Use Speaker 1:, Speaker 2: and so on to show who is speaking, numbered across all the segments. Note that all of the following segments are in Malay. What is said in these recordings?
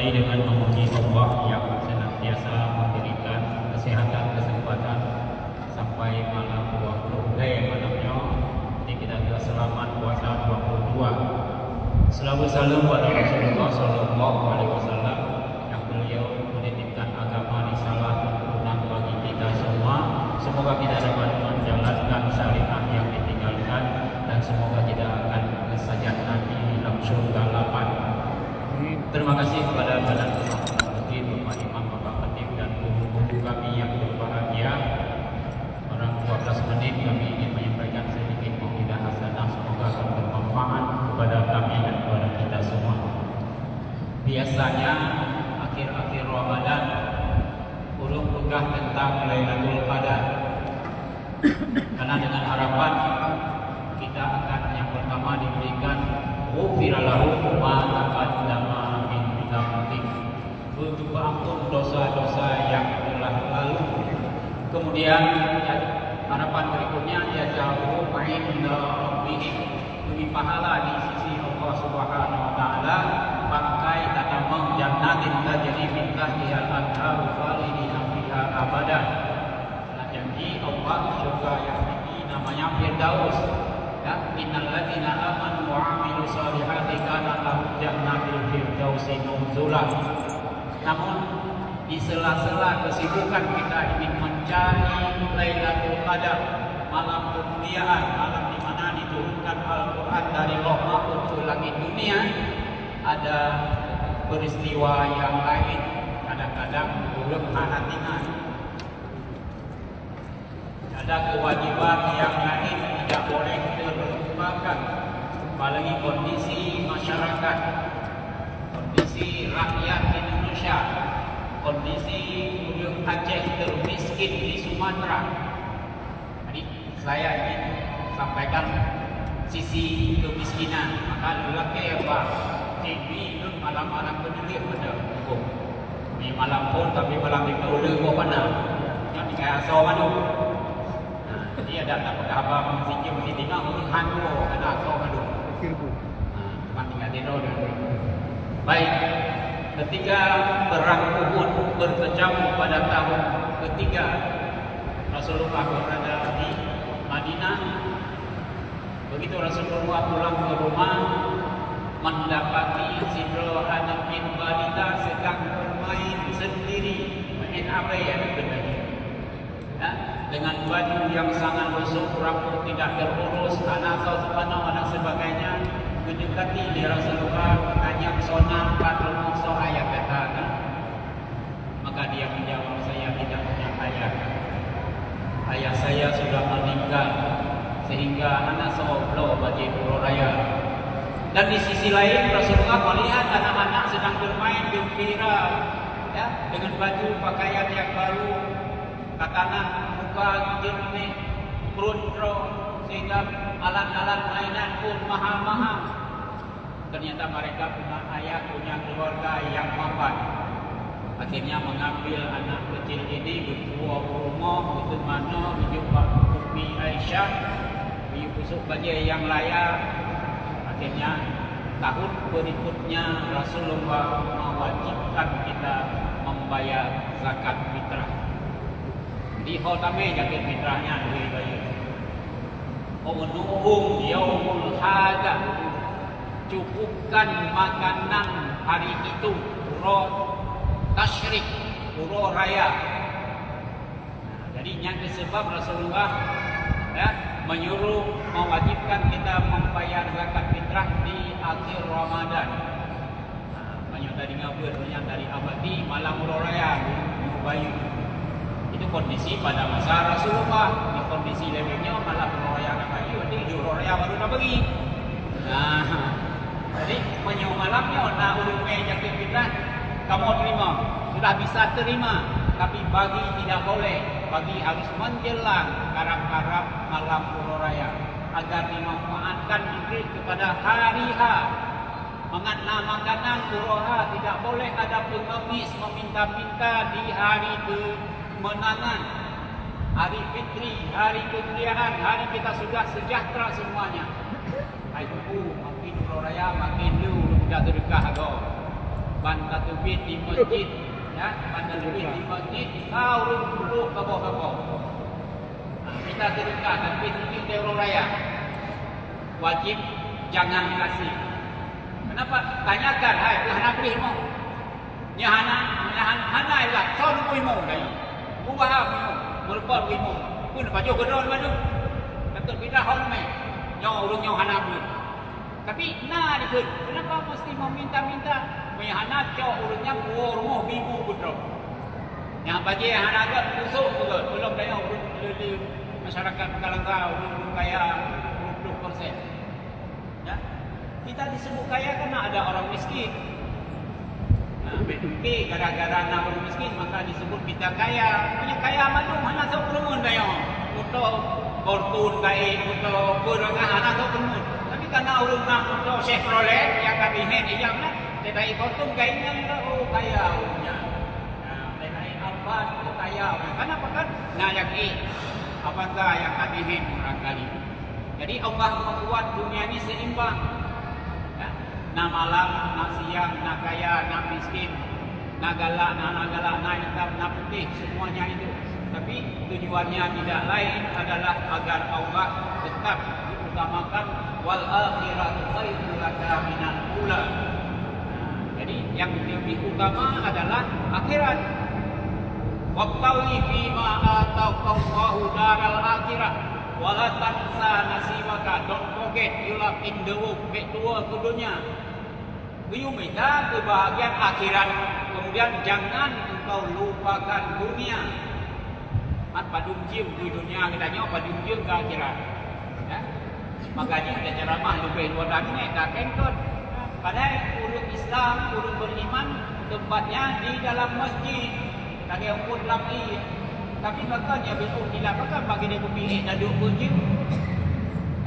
Speaker 1: mulai dengan memuji Allah yang senantiasa memberikan kesehatan, kesempatan sampai malam 20 malamnya. Jadi kita juga selamat puasa 22. Selawat salam pada Rasulullah Sallallahu Alaihi Wasallam yang beliau menitipkan agama risalah tuntunan bagi kita semua. Semoga kita dapat menjalankan syariat yang ditinggalkan dan semoga kita akan kesajat nanti dalam surga lapang. Terima kasih kepada Badan Masjid, Bapak Imam, Bapak Khatib dan guru-guru kami yang berbahagia. Orang 12 menit kami ingin menyampaikan sedikit mau'idah hasanah, semoga akan bermanfaat kepada kami dan kepada kita semua. Biasanya akhir-akhir Ramadan urung pegah tentang Lailatul Qadar. Karena dengan harapan kita akan yang pertama diberikan ghufira lahu ma taqaddama min dzambih, berampun dosa-dosa yang telah lalu. Kemudian harapan berikutnya yajahu inda rabbih, demi pahala di sisi Allah Subhanahu wa taala, pakai tatamang jannatin tajri min tahtiha al-anharu khalidina fiha abadan. Nah, janji Allah surga yang tinggi namanya Firdaus. Ya, innal ladzina amanu wa 'amilus solihati kana lahum jannatul firdausi nuzula. Namun di sela-sela kesibukan kita ingin mencari Lailatul Qadar, malam kemuliaan, malam di mana diturunkan Al-Qur'an dari Lauh Mahfuz ke langit dunia, ada peristiwa yang lain kadang-kadang belum hati-hati. Ada kewajiban yang lain tidak boleh terlupakan, apalagi kondisi masyarakat, kondisi rakyat Indonesia, kondisi Gunung Aceh termiskin di Sumatera. Jadi saya ingin sampaikan sisi kemiskinan. Maka lelaki apa? TV nun malam-malam benar pada hukum. Di malam pun tapi malam itu udah gua panah. Yang kayak sawan tu. Jadi ada tak apa mesti tinggal mesti hantu ada sawan tu. Cuma tinggal di roda. Baik. Ketika perang Uhud berkecamuk pada tahun ketiga Rasulullah berada di Madinah. Begitu Rasulullah pulang ke rumah, mendapati Sidro anak bin balita sedang bermain sendiri. Main apa ya benarnya? Ya, dengan baju yang sangat busuk, rambut tidak terurus, anak subhanahu dan sebagainya. Mendekati di Rasulullah, tanya sona patrul musuh ayat kata. Maka dia menjawab, saya tidak punya ayah. Ayah saya sudah meninggal, sehingga anak soblo bagi Puro Raya. Dan di sisi lain Rasulullah melihat anak-anak sedang bermain gembira, ya, dengan baju pakaian yang baru, katanan muka jernih, perundro, sehingga alat-alat mainan pun mahal-mahal. Ternyata mereka punya ayah, punya keluarga yang wafat. Akhirnya mengambil anak kecil ini berbuah rumah, itu mana menjumpa Umi Aisyah, busuk baju yang layak. Akhirnya tahun berikutnya Rasulullah mewajibkan kita membayar zakat fitrah. Di khotame zakat fitrahnya duit bayar. Umnuhum yaumul hada, cukupkan makanan hari itu, puro tasyrik, puro raya. Jadi yang disebab Rasulullah ya, menyuruh mewajibkan kita membayar zakat fitrah di akhir Ramadan. Banyak dari ngabur, banyak dari abadi malam puro raya, bayu. Itu kondisi pada masa Rasulullah. Di kondisi lainnya malam puro raya di Raya baru nak pergi. Nah, jadi menyau malamnya nak urumai jaket kita, kamu terima, sudah bisa terima, tapi bagi tidak boleh, bagi harus menjelang karab-karab malam puro raya agar dimanfaatkan diberi kepada hari H. Mengatlah makanan puro H tidak boleh ada pengemis meminta-minta di hari kemenangan. Hari fitri, hari kemuliaan, hari kita sudah sejahtera semuanya. Hai tubuh, makin raya, makin lu tidak terdekat agak. Bantatu bit di masjid, ya, bantatu bit di masjid, kau dulu kabau. Kita sedekah tapi sedikit euro raya. Wajib jangan kasih. Kenapa? Tanyakan, hai, hana beri mau. Nya hana lah, so nu beri mau dai. Ubah mau, berpol beri mau. Pun baju gedon madu. Betul kita hon mai. Nyo urang nyo hana beri. Tapi nah dikeun, kenapa mesti meminta-minta? Punya hana cok urangnya rumah bibu betul. Yang bagi hana gak busuk betul. Belum daya masyarakat Kalangkau belum kaya 20%. Ya. Kita disebut kaya karena ada orang miskin. Nah, tapi gara-gara ada orang miskin maka disebut kita kaya. Punya kaya malu mana sok perumun daya. Untuk fortune kai untuk berangah anak sok perumun. Tapi karena urang nak untuk Chevrolet yang kabinet yang nak tetapi fortune kainya oh kaya punya. Nah, tetapi apa itu kaya. Kenapa kan? Nah yang apakah yang kabinet barangkali. Jadi Allah membuat dunia ini seimbang. Ya. Nak malam, nak siang, nak kaya, nak miskin, nak galak, nak hitam, nak putih, semuanya itu. Tapi tujuannya tidak lain adalah agar Allah tetap diutamakan wal akhiratu khairul laka minal ula. Jadi yang lebih utama adalah akhirat. Waqtawi fima ataqallahu daral akhirah wala tansa nasibaka. Don't forget you love in the world. Baik tua ke dunia. You minta kebahagiaan akhirat. Kemudian jangan engkau lupakan dunia. Mat padung jiu di dunia kita nyo padung jiu ke akhirat. Ya. Makanya ada ceramah lebih luar lagi ni tak kentut. Padahal urut Islam, urut beriman tempatnya di dalam masjid. Tadi yang pun lagi. Tapi makanya besok tidak akan bagi dia pilih dan duduk berjim.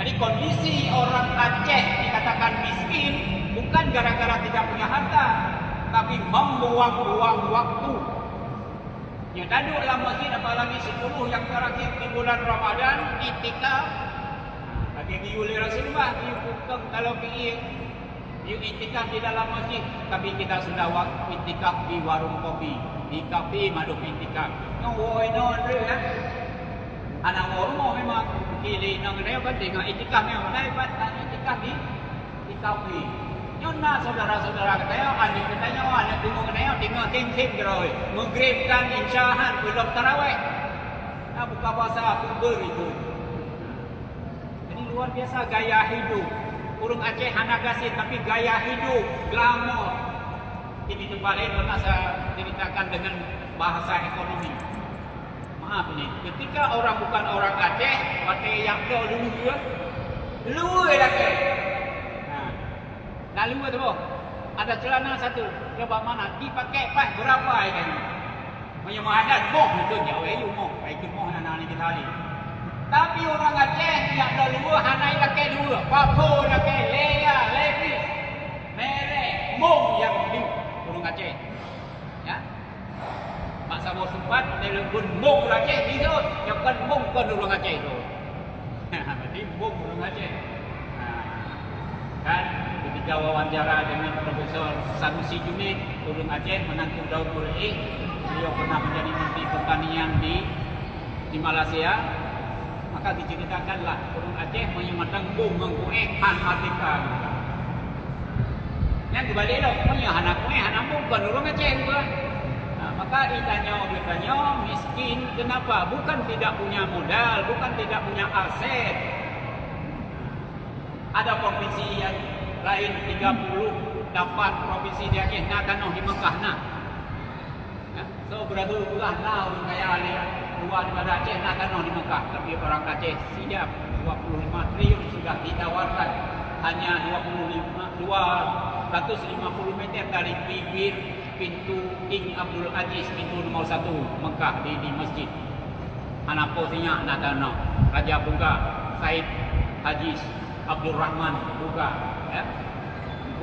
Speaker 1: Jadi kondisi orang Aceh dikatakan miskin bukan gara-gara tidak punya harta, tapi membuang-buang waktu. Yang duduk dalam masjid apalagi 10 yang terakhir di bulan Ramadan itikaf. Bagi diulir Rasulullah dihukum kalau pergi itikaf di dalam masjid, tapi kita sudah itikaf di warung kopi. Di kafe maduk itikaf. Ngoi non re ya. Anak orang memang kili nang dia kan dengan itikaf memang dapat itikaf di kafe. Nyona saudara-saudara kata ani katanya anak tunggu katanya tinggal tim geroi. Menggrebkan insyahan belum tarawih. Nah buka puasa kubur itu. Jadi luar biasa gaya hidup. Urung Aceh hana gasih tapi gaya hidup glamor. Ini tempat lain pernah saya ceritakan dengan bahasa ekonomi. Maaf ini, ketika orang bukan orang Aceh, pakai yang dulu juga, lu lagi. Nah, lu tu boh. Ada celana satu, coba mana? Dipakai pas berapa ini? Macam ada boh itu jauh itu boh, baik boh anak-anak kita ni. Tapi orang Aceh yang dulu hanai lagi dua, papo lagi, leya, lepis, merek, mong yang di orang Aceh. Ya. Mak Sabo sempat telepon mong orang Aceh di tu, yang kan mong kan orang Aceh tu. Jadi mong orang Aceh. Kan ketika wawancara dengan Profesor Sanusi Junaid, orang Aceh menantu Daud Mulai, beliau pernah menjadi Menteri Pertanian di Malaysia. Maka diceritakanlah orang Aceh menyematang bom mengkuih han merdeka. Yang kembali dah punya anak kuih anak bom kan orang Aceh juga. Nah, maka ditanya miskin kenapa? Bukan tidak punya modal, bukan tidak punya aset. Ada provinsi yang lain 30 dapat provinsi di Aceh nak tanah di Mekah nak. So beradu pula lah orang kaya dia luar daripada Aceh nak tanah di Mekah. Tapi orang Aceh siap 25 triliun sudah ditawarkan hanya 250 meter dari bibir pintu King Abdul Aziz, pintu nomor 1 Mekah di masjid. Anak posisinya nak tanah Raja Bunga Said Haji Abdul Rahman Bunga ya.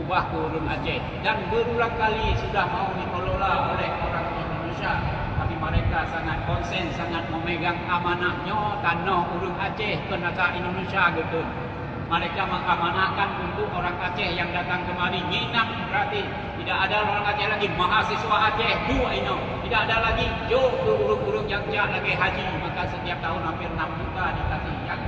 Speaker 1: Ubah ke orang Aceh dan berulang kali sudah mau dikelola oleh orang Indonesia, tapi mereka sangat konsen, sangat memegang amanahnya tanah orang Aceh ke negara Indonesia gitu. Mereka mengamanahkan untuk orang Aceh yang datang kemari nginap gratis. Tidak ada orang Aceh lagi mahasiswa Aceh dua ini. Tidak ada lagi guru-guru yang lagi haji. Maka setiap tahun hampir 6 juta dikasih yang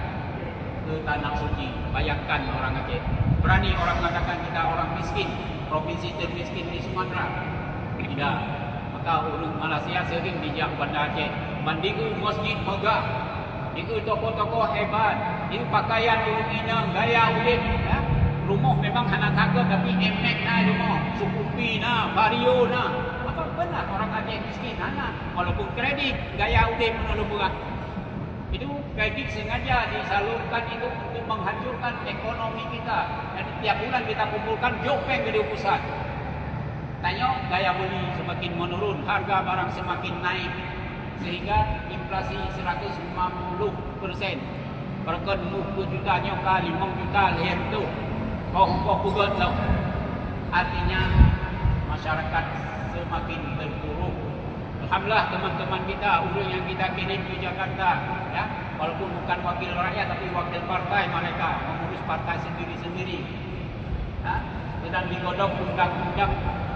Speaker 1: ke tanah suci. Bayangkan orang Aceh. Berani orang mengatakan kita orang miskin, provinsi termiskin di Sumatera. Tidak. Maka orang Malaysia sering dijak Banda Aceh. Mandiku masjid megah. Itu toko-toko hebat. Itu pakaian urut ina, gaya ulit. Ya? Rumah memang hana tangga tapi emek na rumah. Sukupi na, vario na. Apa benar orang Aceh miskin? Hana. Walaupun kredit, gaya ulit menurut buah. Itu kredit sengaja disalurkan itu untuk menghancurkan ekonomi kita. Dan tiap bulan kita kumpulkan jopeng ke pusat. Tanya gaya beli semakin menurun, harga barang semakin naik. Sehingga inflasi 150%. Perken muku juta nyoka 5 juta lihat tu. Kok pugat tau. Artinya masyarakat semakin terpuruk. Alhamdulillah teman-teman kita, urang yang kita kirim ke Jakarta, ya, walaupun bukan wakil rakyat tapi wakil partai mereka mengurus partai sendiri-sendiri. Ya, sedang digodok undang-undang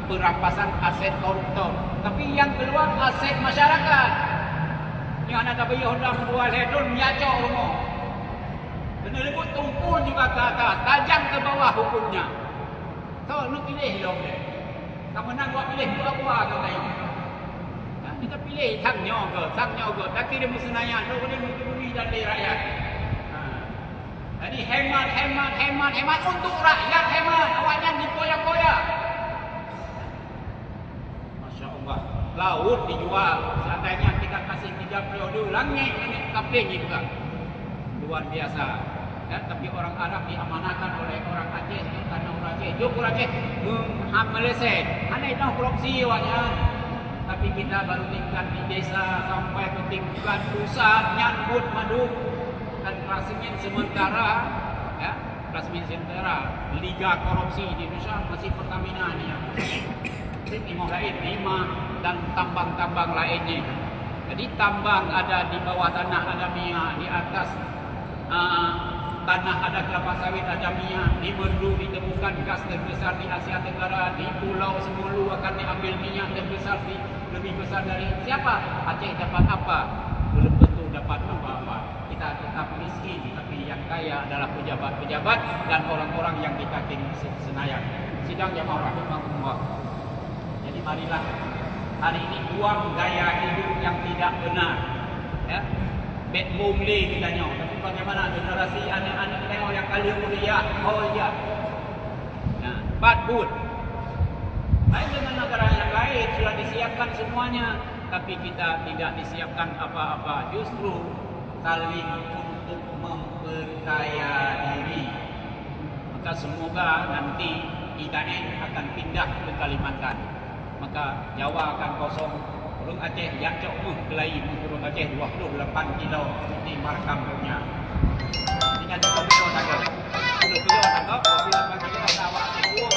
Speaker 1: perampasan aset koruptor. Tapi yang keluar aset masyarakat. Yang anak tapi Honda menjual hedon nyacok rumah. Kena lebut tumpul juga ke atas, tajam ke bawah hukumnya. So, lu pilih dong deh. Kamu menang buat pilih buah-buah ke lain. Nah, kita pilih sangnya ke. Tapi dia mesti nanya, lu boleh mencuri dan dari rakyat. Nah. Jadi hemat untuk rakyat hemat. Awaknya dipoyak-poyak. Masya Allah. Laut dijual. Seandainya kita kasih 3 periode langit ini kapling juga. Luar biasa. Ya, tapi orang Arab diamanahkan oleh orang Aceh karena orang Aceh. Jok orang Aceh Malaysia. Aneh dah korupsi awaknya. Tapi kita baru tingkat di desa sampai ke tingkat pusat nyambut madu dan rasanya sementara ya, rasanya sementara liga korupsi di Indonesia masih Pertamina ni ya. Timah lain 5 dan tambang-tambang lainnya. Jadi tambang ada di bawah tanah ada minyak, di atas tanah ada kelapa sawit, ada minyak. Di Merdu ditemukan gas terbesar di Asia Tenggara. Di Pulau Semulu akan diambil minyak terbesar lebih besar dari siapa? Aceh dapat apa? Belum tentu dapat apa-apa. Kita tetap miskin, tapi yang kaya adalah pejabat-pejabat dan orang-orang yang kita kirim Senayan. Sidang jamaah rahimahullah. Jadi marilah hari ini buang gaya hidup yang tidak benar. Ya. Bet mumli kita tanya. Tapi bagaimana generasi anak-anak tengok yang kali kuliah, iya. Nah, bad good. Lain dengan negara yang lain sudah disiapkan semuanya, tapi kita tidak disiapkan apa-apa. Justru saling untuk memperkaya diri. Maka semoga nanti IKN akan pindah ke Kalimantan. Maka Jawa akan kosong. Orang Aceh yang cok kelai turun Aceh 28 kilo di markam punya. Tinggal 2 kilo saja. 10 kilo saja, 28 kilo awak Aceh.